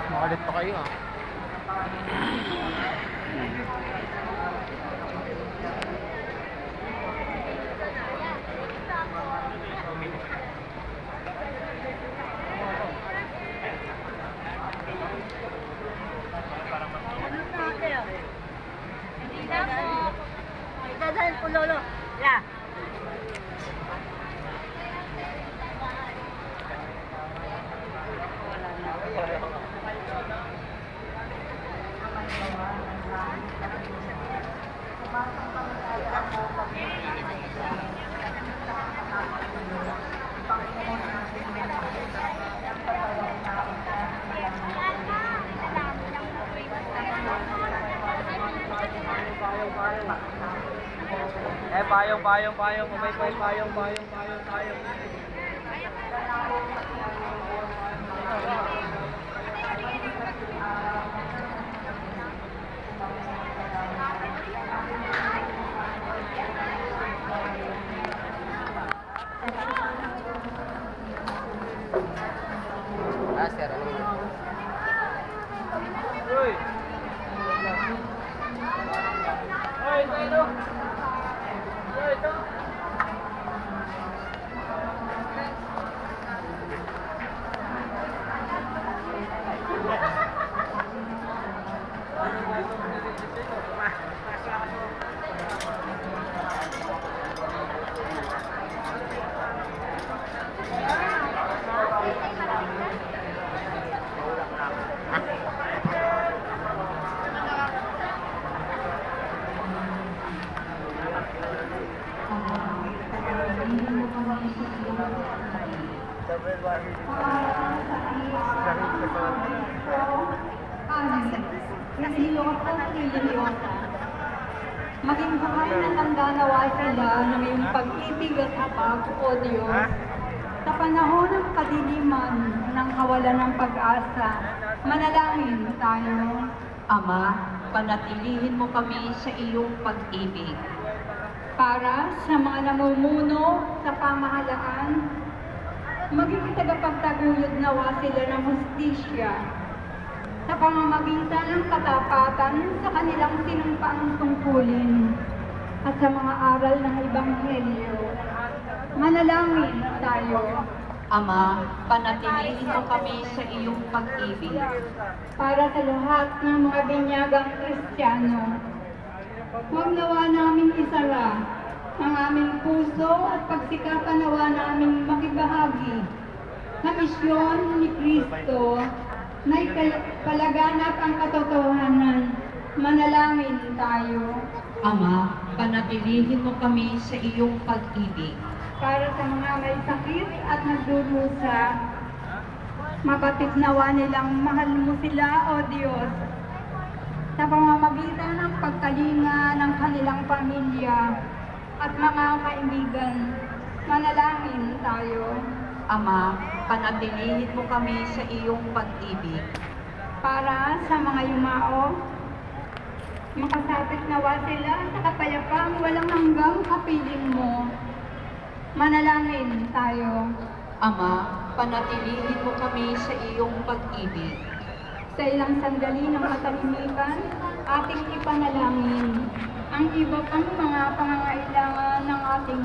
Makalit pa kayo ah. Dadaan po, Lolo. Yeah. Payong. Umay payong. Sir, ano yun? Uy! Tayo! Ito! Maging buhay na tanda nawa sila na may pag-ibig at habag o Diyos. Sa panahon ng kadiliman ng kawalan ng pag-asa, manalangin tayo. Ama, panatilihin mo kami sa iyong pag-ibig. Para sa mga namumuno sa pamahalaan, maging tagapagtaguyod nawa sila ng hustisya sa pamamagitan ng katapatan sa kanilang sinumpaang tungkulin at sa mga aral ng Ebanghelyo. Manalangin tayo. Ama, panatilihin mo kami sa iyong pag-ibig. Para sa lahat ng mga binyagang Kristiyano, huwag nawa namin isara ang aming puso at pagsikapan nawa namin makibahagi sa misyon ni Kristo na palaganap ang katotohanan. Manalangin tayo. Ama, panatilihin mo kami sa iyong pag-ibig. Para sa mga may sakit at nagdurusa, mabatid nawa nilang mahal mo sila, O Diyos, sa pamamagitan ng pagkalinga ng kanilang pamilya at mga kaibigan. Manalangin tayo. Ama, panatilihin mo kami sa iyong pag-ibig. Para sa mga yumao, makasapit nawa sila sa kapayapang walang hanggang kapiling mo. Manalangin tayo. Ama, panatilihin mo kami sa iyong pag-ibig. Sa ilang sandali ng katahimikan, ating ipanalangin ang iba pang mga pangangailangan ng ating